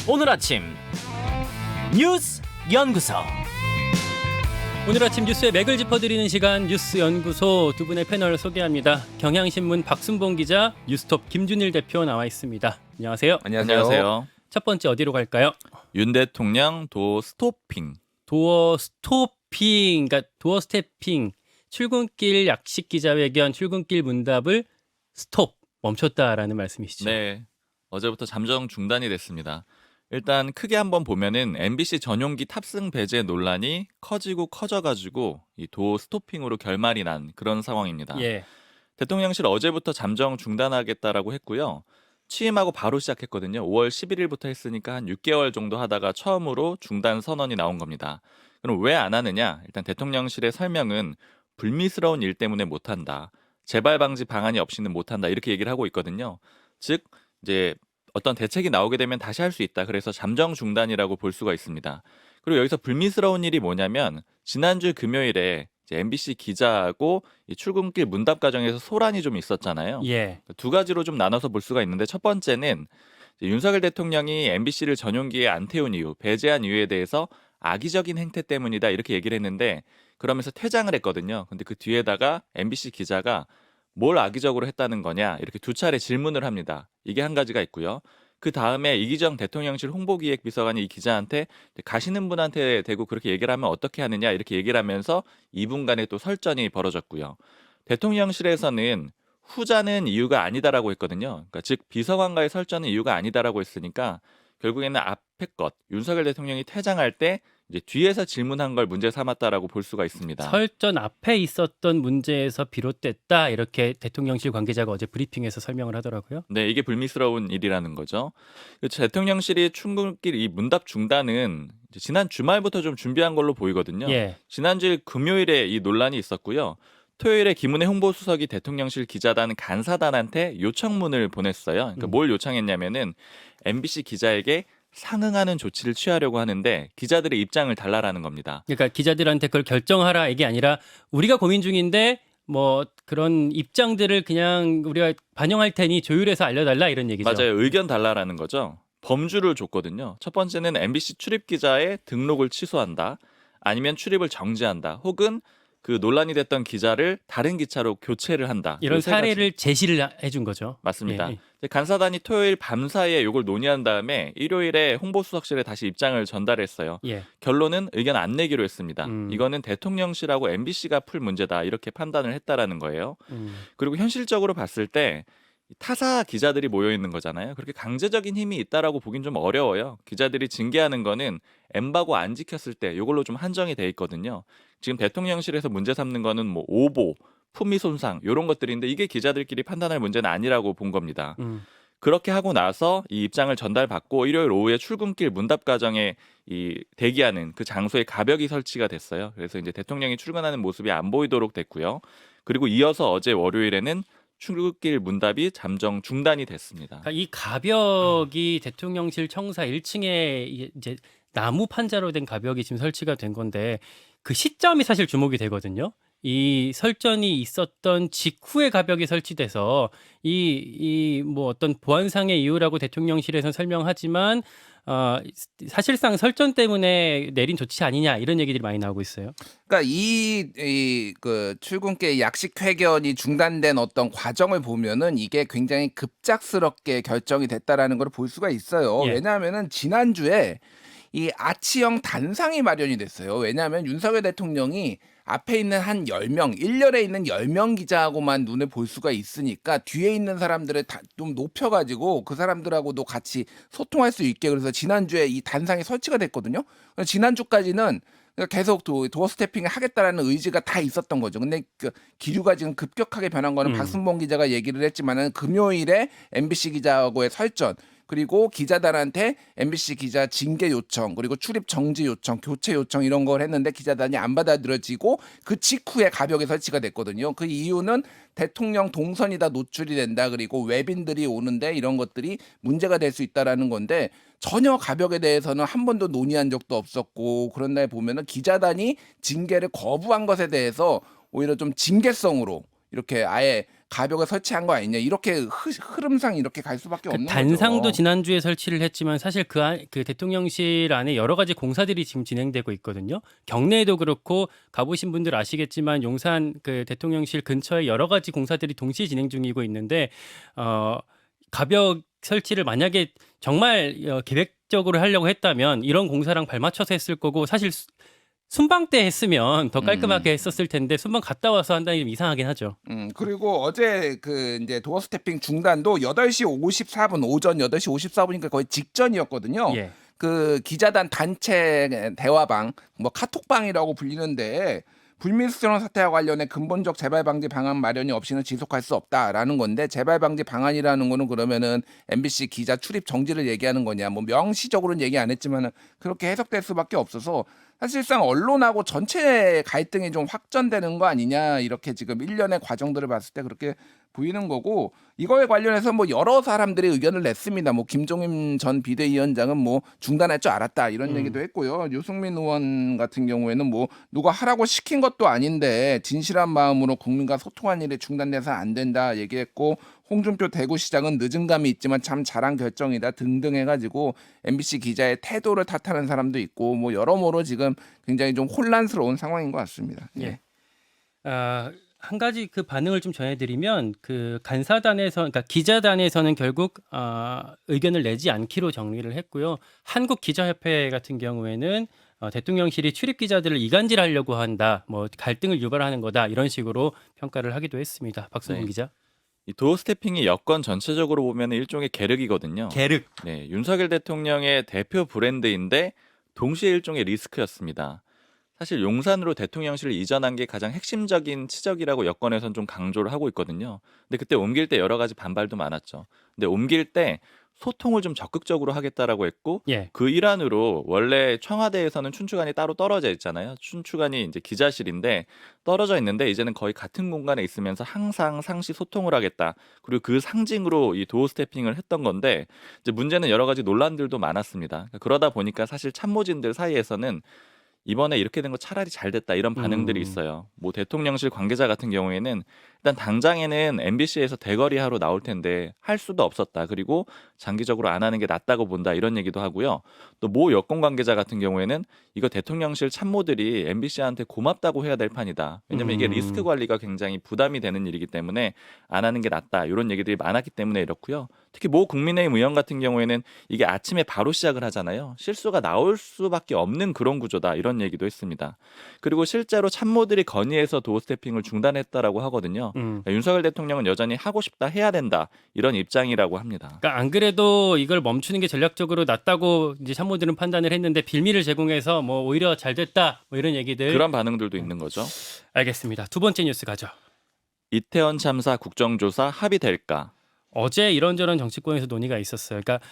오늘 아침 뉴스 연구소. 오늘 아침 뉴스의 맥을 짚어드리는 시간 뉴스 연구소 두 분의 패널 소개합니다. 경향신문 박순봉 기자, 뉴스톱 김준일 대표 나와 있습니다. 안녕하세요. 안녕하세요. 첫 번째 어디로 갈까요? 윤 대통령 도 스토핑. 도어 스토핑, 그러니까 도어 스태핑, 출근길 약식 기자회견, 출근길 문답을 스톱, 멈췄다라는 말씀이시죠? 네. 어제부터 잠정 중단이 됐습니다. 일단 크게 한번 보면은 MBC 전용기 탑승 배제 논란이 커지고 커져가지고 이 도 스토핑으로 결말이 난 그런 상황입니다. 예. 대통령실 어제부터 잠정 중단하겠다라고 했고요. 취임하고 바로 시작했거든요. 5월 11일부터 했으니까 한 6개월 정도 하다가 처음으로 중단 선언이 나온 겁니다. 그럼 왜 안 하느냐? 일단 대통령실의 설명은 불미스러운 일 때문에 못한다. 재발 방지 방안이 없이는 못한다. 이렇게 얘기를 하고 있거든요. 즉 이제 어떤 대책이 나오게 되면 다시 할 수 있다. 그래서 잠정 중단이라고 볼 수가 있습니다. 그리고 여기서 불미스러운 일이 뭐냐면 지난주 금요일에 이제 MBC 기자하고 이 출근길 문답 과정에서 소란이 좀 있었잖아요. 예. 두 가지로 좀 나눠서 볼 수가 있는데 첫 번째는 이제 윤석열 대통령이 MBC를 전용기에 안 태운 이유, 배제한 이유에 대해서 악의적인 행태 때문이다 이렇게 얘기를 했는데 그러면서 퇴장을 했거든요. 근데 그 뒤에다가 MBC 기자가 뭘 악의적으로 했다는 거냐 이렇게 두 차례 질문을 합니다. 이게 한 가지가 있고요. 그 다음에 이기정 대통령실 홍보기획비서관이 이 기자한테 가시는 분한테 대고 그렇게 얘기를 하면 어떻게 하느냐 이렇게 얘기를 하면서 이분간에 또 설전이 벌어졌고요. 대통령실에서는 후자는 이유가 아니다라고 했거든요. 그러니까 즉 비서관과의 설전은 이유가 아니다라고 했으니까 결국에는 앞에 것 윤석열 대통령이 퇴장할 때 이제 뒤에서 질문한 걸 문제 삼았다라고 볼 수가 있습니다. 설전 앞에 있었던 문제에서 비롯됐다 이렇게 대통령실 관계자가 어제 브리핑에서 설명을 하더라고요. 네, 이게 불미스러운 일이라는 거죠. 대통령실이 출근길 이 문답 중단은 이제 지난 주말부터 좀 준비한 걸로 보이거든요. 예. 지난주 금요일에 이 논란이 있었고요. 토요일에 김은혜 홍보수석이 대통령실 기자단 간사단한테 요청문을 보냈어요. 그러니까 뭘 요청했냐면은 MBC 기자에게 상응하는 조치를 취하려고 하는데 기자들의 입장을 달라라는 겁니다. 그러니까 기자들한테 그걸 결정하라 이게 아니라 우리가 고민 중인데 뭐 그런 입장들을 그냥 우리가 반영할 테니 조율해서 알려달라 이런 얘기죠. 맞아요. 의견 달라라는 거죠. 범주를 줬거든요. 첫 번째는 MBC 출입 기자의 등록을 취소한다. 아니면 출입을 정지한다. 혹은 그 논란이 됐던 기자를 다른 기차로 교체를 한다. 이런 이세 가지. 사례를 제시를 해준 거죠. 맞습니다. 예, 예. 이제 간사단이 토요일 밤사이에 이걸 논의한 다음에 일요일에 홍보수석실에 다시 입장을 전달했어요. 예. 결론은 의견 안 내기로 했습니다. 음. 이거는 대통령실하고 MBC가 풀 문제다 이렇게 판단을 했다라는 거예요. 그리고 현실적으로 봤을 때 타사 기자들이 모여 있는 거잖아요. 그렇게 강제적인 힘이 있다라고 보긴 좀 어려워요. 기자들이 징계하는 거는 엠바고 안 지켰을 때 이걸로 좀 한정이 돼 있거든요. 지금 대통령실에서 문제 삼는 거는 뭐 오보, 품위 손상 이런 것들인데 이게 기자들끼리 판단할 문제는 아니라고 본 겁니다. 그렇게 하고 나서 이 입장을 전달받고 일요일 오후에 출근길 문답 과정에 이 대기하는 그 장소에 가벽이 설치가 됐어요. 그래서 이제 대통령이 출근하는 모습이 안 보이도록 됐고요. 그리고 이어서 어제 월요일에는 출근길 문답이 잠정 중단이 됐습니다. 그러니까 이 가벽이 대통령실 청사 1층에 이제 나무 판자로 된 가벽이 지금 설치가 된 건데 그 시점이 사실 주목이 되거든요. 이 설전이 있었던 직후에 가벽이 설치돼서 이 뭐 어떤 보안상의 이유라고 대통령실에서는 설명하지만 사실상 설전 때문에 내린 조치 아니냐 이런 얘기들이 많이 나오고 있어요. 그러니까 그 출근길 약식 회견이 중단된 어떤 과정을 보면은 이게 굉장히 급작스럽게 결정이 됐다라는 걸 볼 수가 있어요. 예. 왜냐하면은 지난주에 이 아치형 단상이 마련이 됐어요. 왜냐하면 윤석열 대통령이 앞에 있는 한 10명, 1열에 있는 10명 기자하고만 눈을 볼 수가 있으니까 뒤에 있는 사람들을 다 좀 높여가지고 그 사람들하고도 같이 소통할 수 있게 그래서 지난주에 이 단상이 설치가 됐거든요. 지난주까지는 계속 도어 스태핑을 하겠다라는 의지가 다 있었던 거죠. 근데 그 기류가 지금 급격하게 변한 거는 박순봉 기자가 얘기를 했지만은 금요일에 MBC 기자하고의 설전 그리고 기자단한테 MBC 기자 징계 요청 그리고 출입 정지 요청 교체 요청 이런 걸 했는데 기자단이 안 받아들여지고 그 직후에 가벽이 설치가 됐거든요. 그 이유는 대통령 동선이 다 노출이 된다 그리고 외빈들이 오는데 이런 것들이 문제가 될 수 있다라는 건데 전혀 가벽에 대해서는 한 번도 논의한 적도 없었고 그런 날 보면은 기자단이 징계를 거부한 것에 대해서 오히려 좀 징계성으로 이렇게 아예 가벽을 설치한 거 아니냐 이렇게 흐름상 이렇게 갈 수밖에 그 없는 단상도 거죠. 지난주에 설치를 했지만 사실 그 대통령실 안에 여러 가지 공사들이 지금 진행되고 있거든요. 경내에도 그렇고 가보신 분들 아시겠지만 용산 그 대통령실 근처에 여러 가지 공사들이 동시에 진행 중이고 있는데 가벽 설치를 만약에 정말 계획적으로 하려고 했다면 이런 공사랑 발맞춰서 했을 거고 사실 순방 때 했으면 더 깔끔하게 했었을 텐데 순방 갔다 와서 한다니 좀 이상하긴 하죠. 그리고 어제 그 이제 도어 스태핑 중단도 8시 54분 오전 8시 54분이니까 거의 직전이었거든요. 예. 그 기자단 단체 대화방 뭐 카톡방이라고 불리는데 불미스러운 사태와 관련해 근본적 재발 방지 방안 마련이 없이는 지속할 수 없다라는 건데 재발 방지 방안이라는 거는 그러면은 MBC 기자 출입 정지를 얘기하는 거냐 뭐 명시적으로는 얘기 안 했지만은 그렇게 해석될 수밖에 없어서 사실상 언론하고 전체 갈등이 좀 확전되는 거 아니냐 이렇게 지금 일련의 과정들을 봤을 때 그렇게 보이는 거고 이거에 관련해서 뭐 여러 사람들이 의견을 냈습니다. 뭐 김종인 전 비대위원장은 뭐 중단할 줄 알았다 이런 얘기도 했고요. 유승민 의원 같은 경우에는 뭐 누가 하라고 시킨 것도 아닌데 진실한 마음으로 국민과 소통한 일이 중단돼서 안 된다 얘기했고 홍준표 대구시장은 늦은 감이 있지만 참 잘한 결정이다 등등 해가지고 MBC 기자의 태도를 탓하는 사람도 있고 뭐 여러모로 지금 굉장히 좀 혼란스러운 상황인 것 같습니다. 예. 한 가지 그 반응을 좀 전해드리면 그 간사단에서 그러니까 기자단에서는 결국 의견을 내지 않기로 정리를 했고요. 한국 기자협회 같은 경우에는 대통령실이 출입 기자들을 이간질하려고 한다, 뭐 갈등을 유발하는 거다 이런 식으로 평가를 하기도 했습니다. 박성훈 네. 기자. 이 도어 스태핑이 여권 전체적으로 보면 일종의 계륵이거든요. 계륵. 네, 윤석열 대통령의 대표 브랜드인데 동시에 일종의 리스크였습니다. 사실 용산으로 대통령실을 이전한 게 가장 핵심적인 치적이라고 여권에선 좀 강조를 하고 있거든요. 근데 그때 옮길 때 여러 가지 반발도 많았죠. 근데 옮길 때 소통을 좀 적극적으로 하겠다라고 했고 예. 그 일환으로 원래 청와대에서는 춘추관이 따로 떨어져 있잖아요. 춘추관이 이제 기자실인데 떨어져 있는데 이제는 거의 같은 공간에 있으면서 항상 상시 소통을 하겠다. 그리고 그 상징으로 이 도어 스태핑을 했던 건데 이제 문제는 여러 가지 논란들도 많았습니다. 그러다 보니까 사실 참모진들 사이에서는 이번에 이렇게 된 거 차라리 잘 됐다 이런 반응들이 있어요. 뭐 대통령실 관계자 같은 경우에는 일단 당장에는 MBC에서 대거리하러 나올 텐데 할 수도 없었다. 그리고 장기적으로 안 하는 게 낫다고 본다 이런 얘기도 하고요. 또 모 여권 관계자 같은 경우에는 이거 대통령실 참모들이 MBC한테 고맙다고 해야 될 판이다. 왜냐면 이게 리스크 관리가 굉장히 부담이 되는 일이기 때문에 안 하는 게 낫다. 이런 얘기들이 많았기 때문에 이렇고요. 특히 모 국민의힘 의원 같은 경우에는 이게 아침에 바로 시작을 하잖아요. 실수가 나올 수밖에 없는 그런 구조다. 이런 얘기도 했습니다. 그리고 실제로 참모들이 건의해서 도어 스태핑을 중단했다라고 하거든요. 윤석열 대통령은 여전히 하고 싶다 해야 된다. 이런 입장이라고 합니다. 그러니까 안 그래도 이걸 멈추는 게 전략적으로 낫다고 이제 참모들은 판단을 했는데 빌미를 제공해서 뭐 오히려 잘 됐다. 뭐 이런 얘기들. 그런 반응들도 있는 거죠. 알겠습니다. 두 번째 뉴스 가죠. 이태원 참사 국정조사 합의될까? 어제 이런저런 정치권에서 논의가 있었어요. 그러니까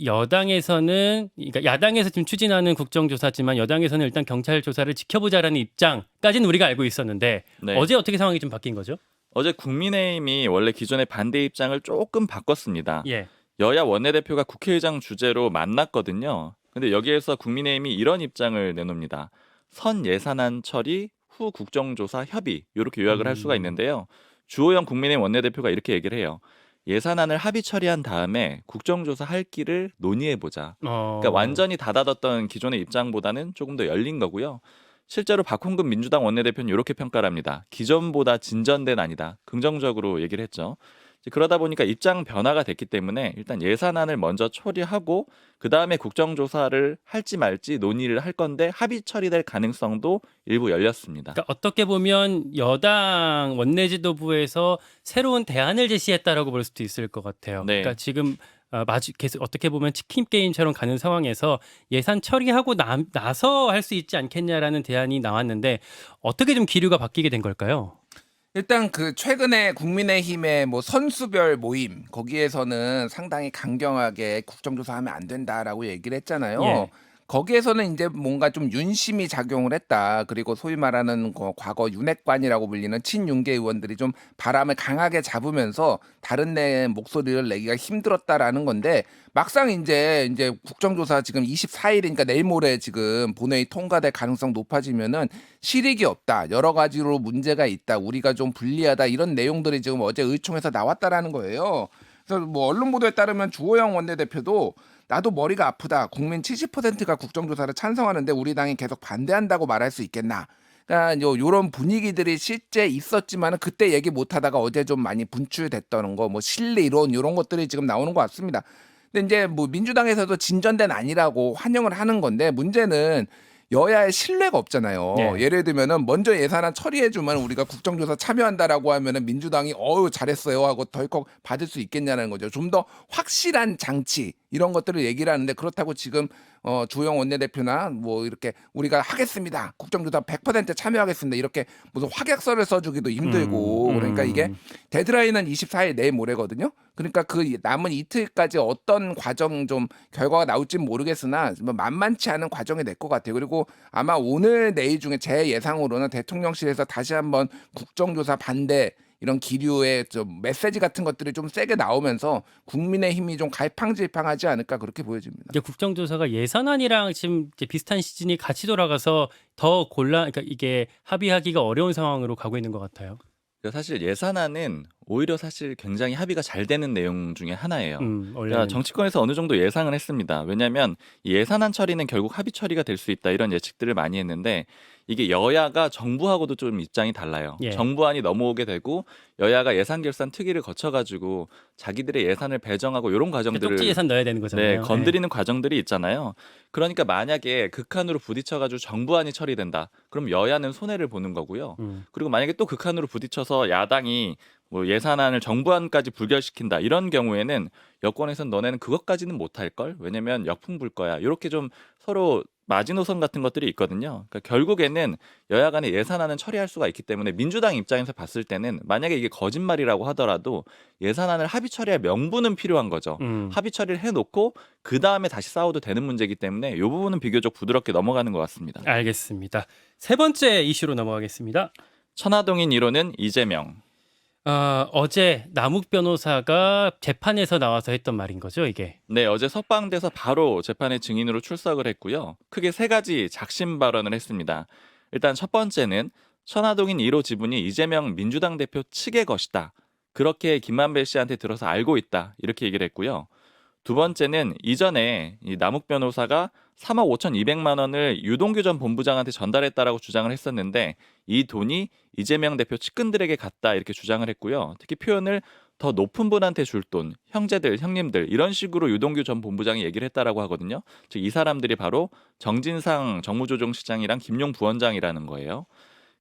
여당에서는 그러니까 야당에서 지금 추진하는 국정조사지만 여당에서는 일단 경찰 조사를 지켜보자라는 입장까지는 우리가 알고 있었는데 네. 어제 어떻게 상황이 좀 바뀐 거죠? 어제 국민의힘이 원래 기존의 반대 입장을 조금 바꿨습니다. 예. 여야 원내대표가 국회의장 주재로 만났거든요. 근데 여기에서 국민의힘이 이런 입장을 내놉니다. 선 예산안 처리 후 국정조사 협의 이렇게 요약을 할 수가 있는데요. 주호영 국민의힘 원내대표가 이렇게 얘기를 해요. 예산안을 합의 처리한 다음에 국정조사 할 길을 논의해보자. 그러니까 완전히 닫아뒀던 기존의 입장보다는 조금 더 열린 거고요. 실제로 박홍근 민주당 원내대표는 이렇게 평가를 합니다. 기존보다 진전된 아니다. 긍정적으로 얘기를 했죠. 그러다 보니까 입장 변화가 됐기 때문에 일단 예산안을 먼저 처리하고 그 다음에 국정조사를 할지 말지 논의를 할 건데 합의 처리될 가능성도 일부 열렸습니다. 그러니까 어떻게 보면 여당 원내지도부에서 새로운 대안을 제시했다라고 볼 수도 있을 것 같아요. 네. 그러니까 지금 계속 어떻게 보면 치킨 게임처럼 가는 상황에서 예산 처리하고 나서 할 수 있지 않겠냐라는 대안이 나왔는데 어떻게 좀 기류가 바뀌게 된 걸까요? 일단 그 최근에 국민의힘의 뭐 선수별 모임 거기에서는 상당히 강경하게 국정조사하면 안 된다라고 얘기를 했잖아요. 예. 거기에서는 이제 뭔가 좀 윤심이 작용을 했다. 그리고 소위 말하는 과거 윤핵관이라고 불리는 친윤계 의원들이 좀 바람을 강하게 잡으면서 다른 내 목소리를 내기가 힘들었다라는 건데 막상 이제 국정조사 지금 24일이니까 내일 모레 지금 본회의 통과될 가능성 높아지면은 실익이 없다. 여러 가지로 문제가 있다. 우리가 좀 불리하다. 이런 내용들이 지금 어제 의총에서 나왔다라는 거예요. 그래서 뭐 언론 보도에 따르면 주호영 원내대표도 나도 머리가 아프다. 국민 70%가 국정조사를 찬성하는데 우리 당이 계속 반대한다고 말할 수 있겠나. 그러니까 이런 분위기들이 실제 있었지만은 그때 얘기 못하다가 어제 좀 많이 분출됐다는 거, 뭐 실리 이론 이런 것들이 지금 나오는 것 같습니다. 근데 이제 뭐 민주당에서도 진전된 아니라고 환영을 하는 건데 문제는 여야의 신뢰가 없잖아요. 네. 예를 들면은 먼저 예산안 처리해주면 우리가 국정조사 참여한다라고 하면은 민주당이 잘했어요 하고 덜컥 받을 수 있겠냐는 거죠. 좀 더 확실한 장치 이런 것들을 얘기를 하는데 그렇다고 지금 주호영 원내대표나 뭐 이렇게 우리가 하겠습니다. 국정조사 100% 참여하겠습니다. 이렇게 무슨 확약서를 써주기도 힘들고 그러니까 이게 데드라인은 24일 내일 모레거든요. 그러니까 그 남은 이틀까지 어떤 과정 좀 결과가 나올지는 모르겠으나 만만치 않은 과정이 될 것 같아요. 그리고 아마 오늘 내일 중에 제 예상으로는 대통령실에서 다시 한번 국정조사 반대 이런 기류의 좀 메시지 같은 것들이 좀 세게 나오면서 국민의힘이 좀 갈팡질팡하지 않을까 그렇게 보여집니다. 이제 국정조사가 예산안이랑 지금 이제 비슷한 시즌이 같이 돌아가서 더 그러니까 이게 합의하기가 어려운 상황으로 가고 있는 것 같아요. 사실 예산안은 오히려 사실 굉장히 합의가 잘 되는 내용 중에 하나예요. 그러니까 정치권에서 어느 정도 예상을 했습니다. 왜냐하면 이 예산안 처리는 결국 합의 처리가 될 수 있다 이런 예측들을 많이 했는데 이게 여야가 정부하고도 좀 입장이 달라요. 예. 정부안이 넘어오게 되고 여야가 예산결산 특위를 거쳐가지고 자기들의 예산을 배정하고 이런 과정들을 쪽지 예산 넣어야 되는 거잖아요. 네, 건드리는 과정들이 있잖아요. 그러니까 만약에 극한으로 부딪혀가지고 정부안이 처리된다. 그럼 여야는 손해를 보는 거고요. 그리고 만약에 또 극한으로 부딪혀서 야당이 뭐 예산안을 정부안까지 불결시킨다 이런 경우에는 여권에서는 너네는 그것까지는 못할 걸. 왜냐면 역풍 불 거야. 이렇게 좀 서로 마지노선 같은 것들이 있거든요. 그러니까 결국에는 여야 간에 예산안은 처리할 수가 있기 때문에 민주당 입장에서 봤을 때는 만약에 이게 거짓말이라고 하더라도 예산안을 합의 처리할 명분은 필요한 거죠. 합의 처리를 해놓고 그 다음에 다시 싸워도 되는 문제이기 때문에 이 부분은 비교적 부드럽게 넘어가는 것 같습니다. 알겠습니다. 세 번째 이슈로 넘어가겠습니다. 천화동인 1호는 이재명. 어제 남욱 변호사가 재판에서 나와서 했던 말인 거죠, 이게? 네, 어제 석방돼서 바로 재판에 증인으로 출석을 했고요. 크게 세 가지 작심 발언을 했습니다. 일단 첫 번째는 천화동인 1호 지분이 이재명 민주당 대표 측의 것이다. 그렇게 김만배 씨한테 들어서 알고 있다. 이렇게 얘기를 했고요. 두 번째는 이전에 이 남욱 변호사가 3억 5,200만 원을 유동규 전 본부장한테 전달했다라고 주장을 했었는데 이 돈이 이재명 대표 측근들에게 갔다 이렇게 주장을 했고요. 특히 표현을 더 높은 분한테 줄 돈, 형제들, 형님들 이런 식으로 유동규 전 본부장이 얘기를 했다라고 하거든요. 즉 이 사람들이 바로 정진상 정무조정시장이랑 김용 부원장이라는 거예요.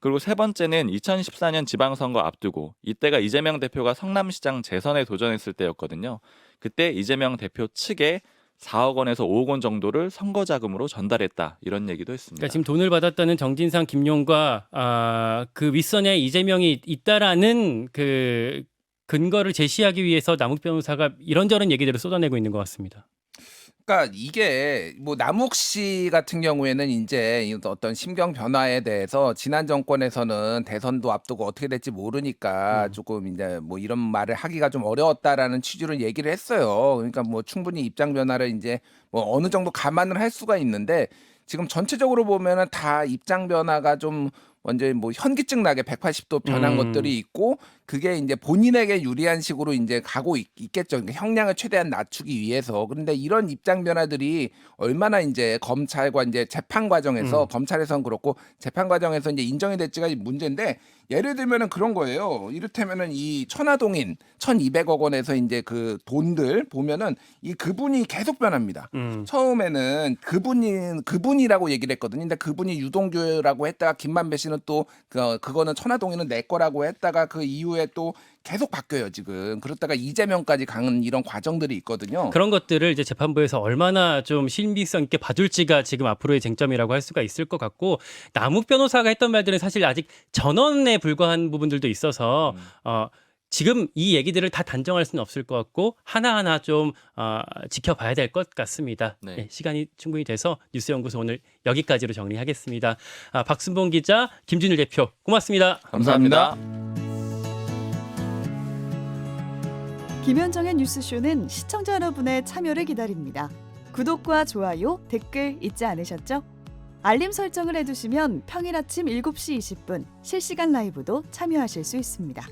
그리고 세 번째는 2014년 지방선거 앞두고 이때가 이재명 대표가 성남시장 재선에 도전했을 때였거든요. 그때 이재명 대표 측에 4억 원에서 5억 원 정도를 선거 자금으로 전달했다 이런 얘기도 했습니다. 그러니까 지금 돈을 받았다는 정진상, 김용과 그 윗선에 이재명이 있다라는 그 근거를 제시하기 위해서 남욱 변호사가 이런저런 얘기들을 쏟아내고 있는 것 같습니다. 그러니까 이게 뭐 남욱 씨 같은 경우에는 이제 어떤 심경 변화에 대해서 지난 정권에서는 대선도 앞두고 어떻게 될지 모르니까 조금 이제 뭐 이런 말을 하기가 좀 어려웠다라는 취지로 얘기를 했어요. 그러니까 뭐 충분히 입장 변화를 이제 뭐 어느 정도 감안을 할 수가 있는데 지금 전체적으로 보면은 다 입장 변화가 좀 완전히 뭐 현기증 나게 180도 변한 것들이 있고 그게 이제 본인에게 유리한 식으로 이제 가고 있겠죠. 그러니까 형량을 최대한 낮추기 위해서. 그런데 이런 입장 변화들이 얼마나 이제 검찰과 이제 재판 과정에서 검찰에서는 그렇고 재판 과정에서 이제 인정이 될지가 문제인데 예를 들면은 그런 거예요. 이를테면은 이 천화동인 1,200억 원에서 이제 그 돈들 보면은 이 그분이 계속 변합니다. 처음에는 그분이라고 얘기를 했거든요. 근데 그분이 유동규라고 했다가 김만배 씨는 또 그거는 천화동인은 내 거라고 했다가 그 이후에 또 계속 바뀌어요 지금. 그러다가 이재명까지 가는 이런 과정들이 있거든요. 그런 것들을 이제 재판부에서 얼마나 좀 신빙성 있게 봐줄지가 지금 앞으로의 쟁점이라고 할 수가 있을 것 같고 남욱 변호사가 했던 말들은 사실 아직 전언에 불과한 부분들도 있어서 지금 이 얘기들을 다 단정할 수는 없을 것 같고 하나하나 좀 지켜봐야 될 것 같습니다. 네. 예, 시간이 충분히 돼서 뉴스연구소 오늘 여기까지로 정리하겠습니다. 박순봉 기자, 김준일 대표 고맙습니다. 감사합니다. 김현정의 뉴스쇼는 시청자 여러분의 참여를 기다립니다. 구독과 좋아요, 댓글 잊지 않으셨죠? 알림 설정을 해두시면 평일 아침 7시 20분 실시간 라이브도 참여하실 수 있습니다.